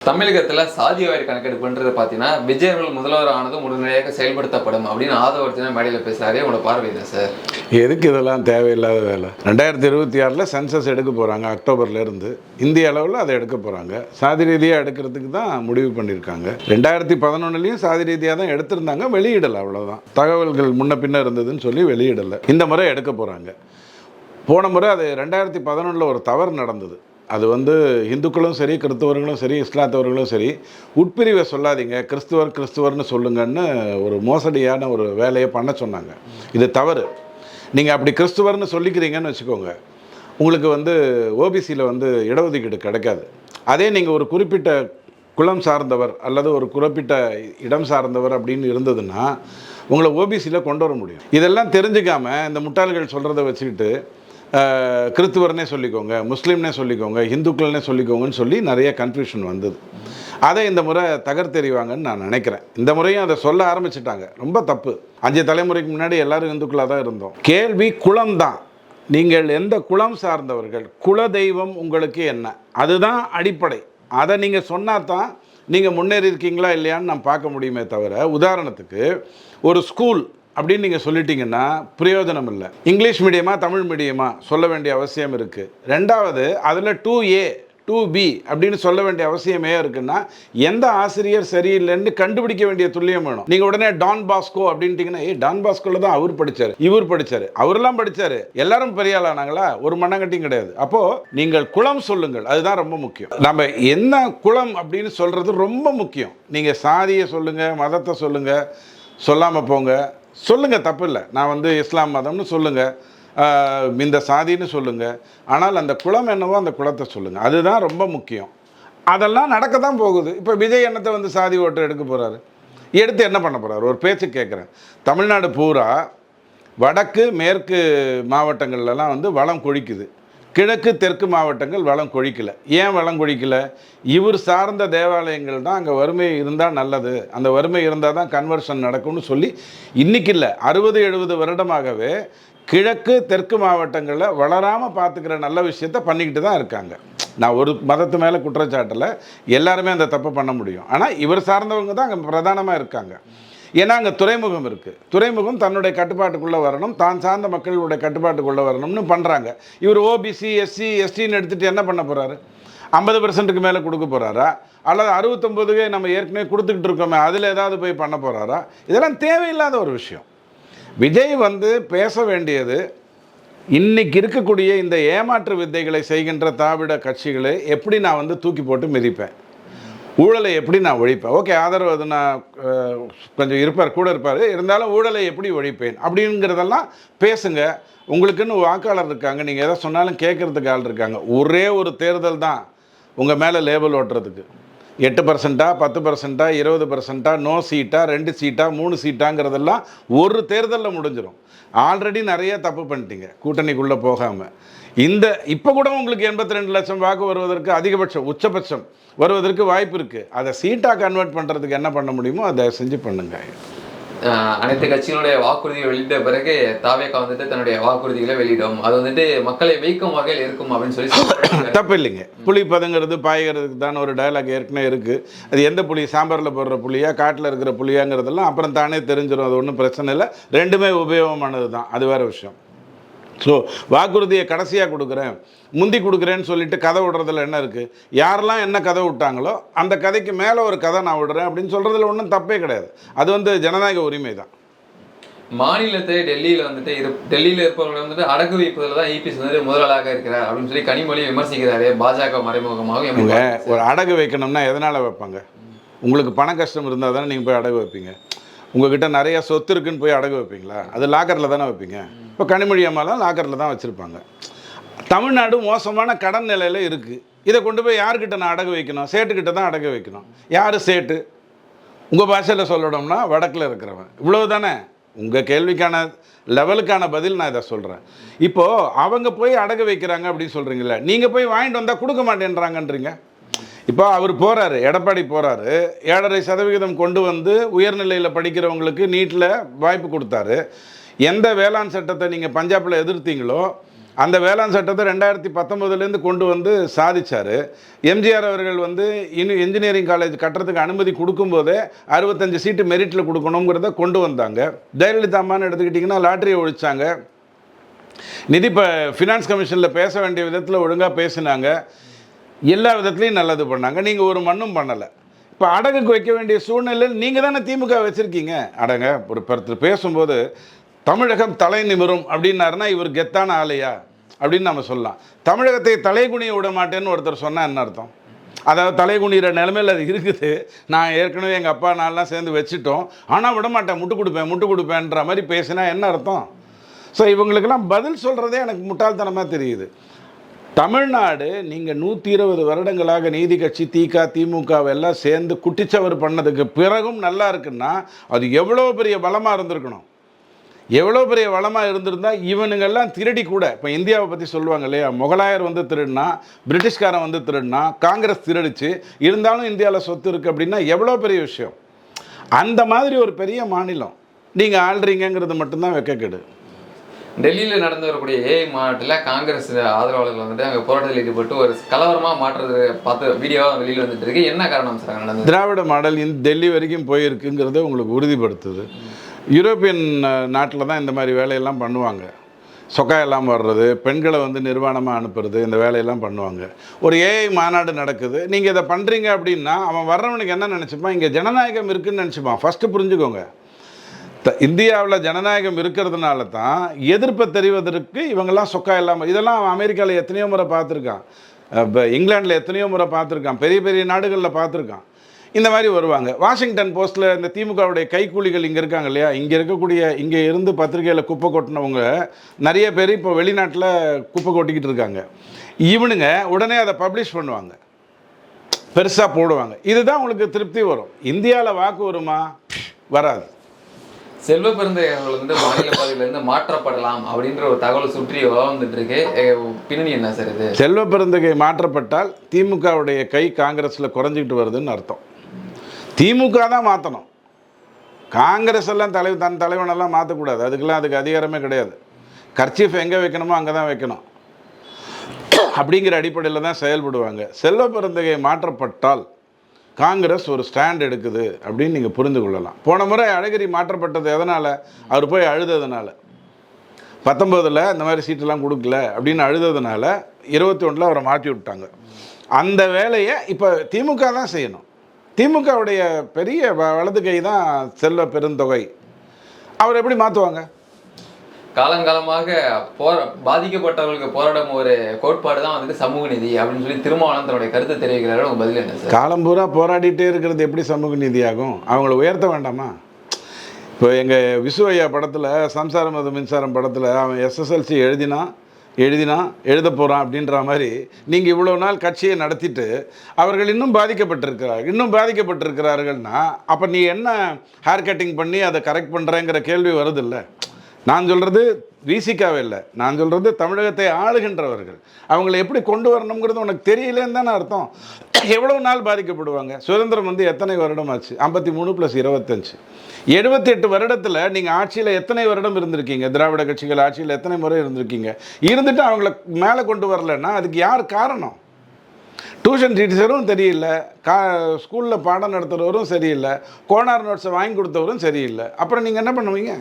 தமிழகத்தில் சாதிவாரி கணக்கெடுப்புன்றது பார்த்தீங்கன்னா விஜய் அவர்கள் முதல்வர் ஆனதும் உடனடியாக செயல்படுத்தப்படும் அப்படின்னு ஆதவர்த்தினா மேடையில் பேசுகிறாரே உங்களோட பார்வை தான் சார். எதுக்கு இதெல்லாம் தேவையில்லாத வேலை? 2026 சென்சஸ் எடுக்க போகிறாங்க. அக்டோபர்லேருந்து இந்திய அளவில் அதை எடுக்க போகிறாங்க. சாதி ரீதியாக எடுக்கிறதுக்கு தான் முடிவு பண்ணியிருக்காங்க. 2011 சாதி ரீதியாக தான் எடுத்திருந்தாங்க, வெளியிடலை, அவ்வளோதான். தகவல்கள் முன்ன பின்ன இருந்ததுன்னு சொல்லி வெளியிடலை. இந்த முறை எடுக்க போகிறாங்க. போன முறை அது 2011 ஒரு தவறு நடந்தது. அது இந்துக்களும் சரி, கிறிஸ்தவர்களும் சரி, இஸ்லாத்தவர்களும் சரி, உட்பிரிவை சொல்லாதீங்க, கிறிஸ்துவர்னு சொல்லுங்கன்னு ஒரு மோசடியான ஒரு வேலையை பண்ண சொன்னாங்க. இது தவறு. நீங்கள் அப்படி கிறிஸ்துவர்னு சொல்லிக்கிறீங்கன்னு வச்சுக்கோங்க, உங்களுக்கு ஓபிசியில் இடஒதுக்கீடு கிடைக்காது. அதே நீங்கள் ஒரு குறிப்பிட்ட குலம் சார்ந்தவர் அல்லது ஒரு குறிப்பிட்ட இடம் சார்ந்தவர் அப்படின்னு இருந்ததுன்னா உங்களை ஓபிசியில் கொண்டு வர முடியும். இதெல்லாம் தெரிஞ்சுக்காமல் இந்த முட்டாள்கள் சொல்கிறத வச்சுக்கிட்டு கிறிஸ்துவர்னே சொல்லிக்கோங்க, முஸ்லீம்னே சொல்லிக்கோங்க, இந்துக்கள்னே சொல்லிக்கோங்கன்னு சொல்லி நிறைய கன்ஃபியூஷன் வந்தது. அதை இந்த முறை தகர்த்தெறிவாங்கன்னு நான் நினைக்கிறேன். இந்த முறையும் அதை சொல்ல ஆரம்பிச்சிட்டாங்க. ரொம்ப தப்பு. 5 தலைமுறைக்கு முன்னாடி எல்லாரும் இந்துக்களாக தான் இருந்தோம். கேள்வி குலம் தான். நீங்கள் எந்த குலம் சார்ந்தவர்கள், குல தெய்வம் உங்களுக்கு என்ன, அதுதான் அடிப்படை. அதை நீங்கள் சொன்னால் தான் நீங்கள் முன்னேறி இருக்கீங்களா இல்லையான்னு நான் பார்க்க முடியுமே தவிர, உதாரணத்துக்கு ஒரு ஸ்கூல் அப்படின்னு நீங்கள் சொல்லிட்டீங்கன்னா பிரயோஜனம் இல்லை. இங்கிலீஷ் மீடியமா தமிழ் மீடியமா சொல்ல வேண்டிய அவசியம் இருக்குது. ரெண்டாவது, அதில் 2A 2B அப்படின்னு சொல்ல வேண்டிய அவசியமே இருக்குன்னா எந்த ஆசிரியர் சரியில்லைன்னு கண்டுபிடிக்க வேண்டிய துல்லியம் வேணும். நீங்கள் உடனே டான் பாஸ்கோ அப்படின்ட்டிங்கன்னா, டான் பாஸ்கோவில் தான் அவர் படித்தார், இவர் படித்தார், அவரெல்லாம் படித்தார், எல்லாரும் பெரிய ஆளானாங்களா? ஒரு மண்ணங்கட்டியும் கிடையாது. அப்போது நீங்கள் குலம் சொல்லுங்கள், அதுதான் ரொம்ப முக்கியம். நம்ம என்ன குலம் அப்படின்னு சொல்கிறது ரொம்ப முக்கியம். நீங்கள் சாதியை சொல்லுங்கள், மதத்தை சொல்லுங்கள், சொல்லாமல் போங்க, சொல்லுங்கள், தப்பு இல்லை. நான் இஸ்லாம் மதம்னு சொல்லுங்கள், இந்த சாதின்னு சொல்லுங்கள், ஆனால் அந்த குலம் என்னவோ அந்த குலத்தை சொல்லுங்கள், அதுதான் ரொம்ப முக்கியம். அதெல்லாம் நடக்க தான் போகுது. இப்போ விஜய் என்னத்தை சாதி ஓட்டு எடுக்க போகிறாரு, எடுத்து என்ன பண்ண போகிறாரு? ஒரு பேச்சு கேட்குறேன். தமிழ்நாடு பூரா வடக்கு மேற்கு மாவட்டங்கள்லாம் வளம் கொழிக்குது. கிழக்கு தெற்கு மாவட்டங்கள் வளம் கொழிக்கலை. ஏன் வளம் கொழிக்கலை? இவர் சார்ந்த தேவாலயங்கள் தான் அங்கே வறுமை இருந்தால் நல்லது, அந்த வறுமை இருந்தால் தான் கன்வர்ஷன் நடக்கும்னு சொல்லி இன்றைக்கி இல்லை, 60-70 வருடமாகவே கிழக்கு தெற்கு மாவட்டங்களில் வளராமல் பார்த்துக்கிற நல்ல விஷயத்தை பண்ணிக்கிட்டு தான் இருக்காங்க. நான் ஒரு மதத்து மேலே குற்றச்சாட்டில், எல்லாருமே அந்த தப்பை பண்ண முடியும். ஆனால் இவர் சார்ந்தவங்க தான் அங்கே பிரதானமாக இருக்காங்க. ஏன்னா அங்கே துறைமுகம் இருக்குது. துறைமுகம் தன்னுடைய கட்டுப்பாட்டுக்குள்ளே வரணும், தான் சார்ந்த மக்களுடைய கட்டுப்பாட்டுக்குள்ளே வரணும்னு பண்ணுறாங்க. இவர் ஓபிசி எஸ்சி எஸ்டின்னு எடுத்துகிட்டு என்ன பண்ண போகிறாரு? 50% மேலே கொடுக்க போகிறாரா? அல்லது 69 நம்ம ஏற்கனவே கொடுத்துக்கிட்டு இருக்கோமே, அதில் ஏதாவது போய் பண்ண போகிறாரா? இதெல்லாம் தேவையில்லாத ஒரு விஷயம். விஜய் பேச வேண்டியது, இன்றைக்கி இருக்கக்கூடிய இந்த ஏமாற்று வித்தைகளை செய்கின்ற திராவிட கட்சிகளை எப்படி நான் தூக்கி போட்டு மிதிப்பேன், ஊழலை எப்படி நான் ஒழிப்பேன். ஓகே, ஆதரவு அது நான் கொஞ்சம் இருப்பார், கூட இருப்பார், இருந்தாலும் ஊழலை எப்படி ஒழிப்பேன் அப்படிங்கிறதெல்லாம் பேசுங்க. உங்களுக்குன்னு வாக்காளர் இருக்காங்க, நீங்கள் எதை சொன்னாலும் கேட்குறதுக்கு ஆள் இருக்காங்க. ஒரே ஒரு தேர்தல் தான் உங்கள் மேலே லேபிள் ஓட்டுறதுக்கு. 8%, 10%, 20%, நோ சீட்டா, 2 சீட்டா, 3 சீட்டாங்கிறதெல்லாம் ஒரு தேர்தலில் முடிஞ்சிடும். ஆல்ரெடி நிறைய தப்பு பண்ணிட்டீங்க கூட்டணிக்குள்ளே போகாமல். இப்போ கூட உங்களுக்கு 82 லட்சம் வாக்கு வருவதற்கு அதிகபட்சம், உச்சபட்சம் வருவதற்கு வாய்ப்பு இருக்குது. அதை சீட்டாக கன்வெர்ட் பண்ணுறதுக்கு என்ன பண்ண முடியுமோ அதை செஞ்சு பண்ணுங்க. அனைத்து கட்சிகளுடைய வாக்குறுதியை வெளியிட்ட பிறகு தாவேகா தன்னுடைய வாக்குறுதிகளை வெளியிடும், அது மக்களை வைக்கும் வகையில் இருக்கும் அப்படின்னு சொல்லி தப்பு இல்லைங்க. புளி பதங்கிறது பாய்கிறதுக்கு தான் ஒரு டயலாக் ஏற்கனவே இருக்குது. அது எந்த புளி, சாம்பாரில் போடுற புளியா காட்டில் இருக்கிற புளியாங்கிறதெல்லாம் அப்புறம் தானே தெரிஞ்சிடும். அது ஒன்றும் பிரச்சனை இல்லை, ரெண்டுமே உபயோகமானது தான், அது வேறு விஷயம். ஸோ வாக்குறுதியை கடைசியாக கொடுக்குறேன், முந்தி கொடுக்குறேன்னு சொல்லிட்டு கதை விடுறதுல என்ன இருக்குது? யாரெல்லாம் என்ன கதை விட்டாங்களோ அந்த கதைக்கு மேலே ஒரு கதை நான் விடுறேன் அப்படின்னு சொல்கிறதுல ஒன்றும் தப்பே கிடையாது. அது ஜனநாயக உரிமை தான். மாநிலத்தை டெல்லியில் இருப்பவர்கள் அடகு வைப்பதில் தான் இபிஎஸ் முதலாளாக இருக்கிறார் அப்படின்னு சொல்லி கனிமொழி விமர்சிக்கிறாரு. பாஜக மறைமுகமாக ஒரு அடகு வைக்கணும்னா எதனால் வைப்பாங்க? உங்களுக்கு பண கஷ்டம் இருந்தால் தானே நீங்கள் போய் அடகு வைப்பீங்க. உங்கள்கிட்ட நிறைய சொத்து இருக்குன்னு போய் அடகு வைப்பீங்களா? அது லாக்கரில் தானே வைப்பீங்க. இப்போ கனிமொழி அம்மாலாம் லாக்கரில் தான் வச்சுருப்பாங்க. தமிழ்நாடு மோசமான கடன் நிலையில் இருக்குது. இதை கொண்டு போய் யார்கிட்ட நான் அடகு வைக்கணும்? சேட்டுக்கிட்ட தான் அடகு வைக்கணும். யார் சேட்டு? உங்கள் பாஷையில் சொல்லணும்னா வடக்கில் இருக்கிறவன். இவ்வளவு தானே உங்கள் கேள்விக்கான லெவலுக்கான பதில் நான் இதை சொல்கிறேன். இப்போது அவங்க போய் அடகு வைக்கிறாங்க அப்படின்னு சொல்கிறீங்களே, நீங்கள் போய் வாங்கிட்டு வந்தால் கொடுக்க மாட்டேன்றாங்கன்றீங்க. இப்போ அவர் போகிறாரு, எடப்பாடி போகிறாரு, 7.5% கொண்டு உயர்நிலையில் படிக்கிறவங்களுக்கு நீட்டில் வாய்ப்பு கொடுத்தாரு. எந்த வேளாண் சட்டத்தை நீங்கள் பஞ்சாபில் எதிர்த்தீங்களோ அந்த வேளாண் சட்டத்தை 2019 கொண்டு வந்து சாதிச்சார். எம்ஜிஆர் அவர்கள் வந்து இன்னும் இன்ஜினியரிங் காலேஜ் கட்டுறதுக்கு அனுமதி கொடுக்கும்போதே 65 சீட்டு மெரிட்டில் கொடுக்கணுங்கிறத கொண்டு வந்தாங்க. ஜெயலலிதா அம்மான்னு எடுத்துக்கிட்டிங்கன்னா லாட்டரியை ஒழிச்சாங்க. ஃபினான்ஸ் கமிஷனில் பேச வேண்டிய விதத்தில் ஒழுங்காக பேசினாங்க. எல்லா விதத்துலையும் நல்லது பண்ணாங்க. நீங்கள் ஒரு மண்ணும் பண்ணலை. இப்போ அடகுக்கு வைக்க வேண்டிய சூழ்நிலையில் நீங்கள் தானே திமுக வச்சுருக்கீங்க. அடங்க ஒரு ஒருத்தர் பேசும்போது தமிழகம் தலை நிமிரும் அப்படின்னாருன்னா இவர் கெத்தான ஆலையா அப்படின்னு நம்ம சொல்லலாம். தமிழகத்தை தலைகுனிய விட மாட்டேன்னு ஒருத்தர் சொன்னால் என்ன அர்த்தம்? அதாவது தலைகுனிகிற நிலைமையில் அது இருக்குது. நான் ஏற்கனவே எங்கள் அப்பா நான்லாம் சேர்ந்து வச்சுட்டோம், ஆனால் விட மாட்டேன், முட்டு கொடுப்பேன்ற மாதிரி பேசினா என்ன அர்த்தம்? ஸோ இவங்களுக்கெல்லாம் பதில் சொல்கிறதே எனக்கு முட்டாள்தனமாக தெரியுது. தமிழ்நாடு நீங்கள் 120 வருடங்களாக நீதி கட்சி திமுகவெல்லாம் சேர்ந்து குட்டிச்சவர் பண்ணதுக்கு பிறகும் நல்லா இருக்குன்னா அது எவ்வளோ பெரிய பலமாக இருந்திருக்கணும். எவ்வளோ பெரிய வளமாக இருந்திருந்தால் இவனுங்கெல்லாம் திருடி கூட, இப்போ இந்தியாவை பற்றி சொல்லுவாங்க இல்லையா, முகலாயர் வந்து திருடினா, பிரிட்டிஷ்காரன் வந்து திருடினா, காங்கிரஸ் திருடிச்சு, இருந்தாலும் இந்தியாவில் சொத்து இருக்குது அப்படின்னா எவ்வளோ பெரிய விஷயம். அந்த மாதிரி ஒரு பெரிய மாநிலம் நீங்கள் ஆள்றீங்கிறது மட்டும்தான் வெக்கக்கேடு. டெல்லியில் நடந்து வரக்கூடிய ஏஐ மாநாட்டில் காங்கிரஸ் ஆதரவாளர்கள் வந்துட்டு அங்கே போராட்டத்தில் ஈடுபட்டு ஒரு கலவரமாக மாற்றுறது பார்த்து வீடியோவாக வெளியில் வந்துட்டு இருக்கு. என்ன காரணம் சார் நடந்தது? திராவிட மாடல் டெல்லி வரைக்கும் போயிருக்குங்கிறத உங்களுக்கு உறுதிப்படுத்துது. யூரோப்பியன் நாட்டில் தான் இந்த மாதிரி வேலையெல்லாம் பண்ணுவாங்க. சொக்காயெல்லாம் வர்றது, பெண்களை வந்து நிர்வாணமாக அனுப்புறது, இந்த வேலையெல்லாம் பண்ணுவாங்க. ஒரு ஏஐ மாநாடு நடக்குது, நீங்கள் இதை பண்ணுறீங்க அப்படின்னா அவன் வர்றவனுக்கு என்ன நினச்சிப்பான்? இங்கே ஜனநாயகம் இருக்குதுன்னு நினச்சிப்பான். ஃபஸ்ட்டு புரிஞ்சுக்கோங்க, இந்தியாவில் ஜனநாயகம் இருக்கிறதுனால தான் எதிர்ப்பை தெரிவதற்கு இவங்கெல்லாம் சொக்கா இல்லாமல், இதெல்லாம் அமெரிக்காவில் எத்தனையோ முறை பார்த்துருக்கான், இப்போ இங்கிலாண்டில் எத்தனையோ முறை பார்த்துருக்கான், பெரிய பெரிய நாடுகளில் பார்த்துருக்கான். இந்த மாதிரி வருவாங்க. வாஷிங்டன் போஸ்ட்டில் இந்த திமுகவுடைய கைக்கூலிகள் இங்கே இருக்காங்க இல்லையா, இங்கே இருந்து பத்திரிகையில் குப்பை கொட்டினவங்க நிறைய பேர் இப்போ வெளிநாட்டில் குப்பை கொட்டிக்கிட்டு இருக்காங்க. இவனுங்க உடனே அதை பப்ளிஷ் பண்ணுவாங்க, பெருசாக போடுவாங்க. இதுதான் உங்களுக்கு திருப்தி வரும். இந்தியாவில் வாக்கு வருமா? வராது. செல்வ பெருந்தகைகள் வந்து மாநில பதவியிலிருந்து மாற்றப்படலாம் அப்படின்ற ஒரு தகவல் சுற்றி வந்துட்டு இருக்கு. பின்னணி என்ன சார் இது? செல்வ பெருந்தகை மாற்றப்பட்டால் திமுகவுடைய கை காங்கிரஸில் குறைஞ்சிக்கிட்டு வருதுன்னு அர்த்தம். திமுக தான் மாற்றணும். காங்கிரஸ் எல்லாம் தன் தலைவனெல்லாம் மாற்றக்கூடாது. அதுக்கு அதிகாரமே கிடையாது. கர்ச்சீஃப் எங்கே வைக்கணுமோ அங்கே தான் வைக்கணும் அப்படிங்கிற அடிப்படையில் தான் செயல்படுவாங்க. செல்வ பெருந்தகை மாற்றப்பட்டால் காங்கிரஸ் ஒரு ஸ்டாண்ட் எடுக்குது அப்படின்னு நீங்கள் புரிந்து கொள்ளலாம். போன முறை அழகிரி மாற்றப்பட்டது எதனால்? அவர் போய் அழுததுனால. 19 இந்த மாதிரி சீட்டெல்லாம் கொடுக்கல அப்படின்னு அழுததுனால 21 அவரை மாற்றி விட்டாங்க. அந்த வேலையை இப்போ திமுக தான் செய்யணும். திமுகவுடைய பெரிய வலது கை தான் செல்வ பெருந்தொகை. அவர் எப்படி மாற்றுவாங்க? காலங்காலமாக பாதிக்கப்பட்டவர்களுக்கு போராடும் ஒரு கோட்பாடு தான் வந்துட்டு சமூக நீதி அப்படின்னு சொல்லி திருமாவளவன் தன்னுடைய கருத்தை தெரிவிக்கிறாரு. உங்கள் பதில் என்ன சார்? காலம் பூரா போராடிட்டே இருக்கிறது எப்படி சமூக நீதியாகும்? அவங்கள உயர்த்த வேண்டாமா? இப்போ எங்கள் விசுவையா படத்தில், சம்சாரம் அது மின்சாரம் படத்தில், அவன் எஸ்எஸ்எல்சி எழுத போகிறான் அப்படின்ற மாதிரி நீங்கள் இவ்வளோ நாள் கட்சியை நடத்திட்டு அவர்கள் இன்னும் பாதிக்கப்பட்டிருக்கிறார்கள்னா அப்போ நீ என்ன ஹேர் கட்டிங் பண்ணி அதை கரெக்ட் பண்ணுறேங்கிற கேள்வி வருதில்ல. நான் சொல்கிறது விசிகாவே இல்லை, நான் சொல்கிறது தமிழகத்தை ஆளுகின்றவர்கள். அவங்களை எப்படி கொண்டு வரணுங்கிறது உனக்கு தெரியலேன்னு தானே அர்த்தம். எவ்வளோ நாள் பாதிக்கப்படுவாங்க? சுதந்திரம் வந்து எத்தனை வருடம் ஆச்சு? 53 + 25 78 வருடத்தில் நீங்கள் ஆட்சியில் எத்தனை வருடம் இருந்திருக்கீங்க? திராவிட கட்சிகள் ஆட்சியில் எத்தனை முறை இருந்திருக்கீங்க? இருந்துட்டு அவங்கள மேலே கொண்டு வரலன்னா அதுக்கு யார் காரணம்? டியூஷன் டீச்சரும் தெரியல, ஸ்கூலில் பாடம் நடத்துகிறவரும் சரியில்லை, கோனார் நோட்ஸை வாங்கி கொடுத்தவரும் சரியில்லை. அப்புறம் நீங்கள் என்ன பண்ணுவீங்க?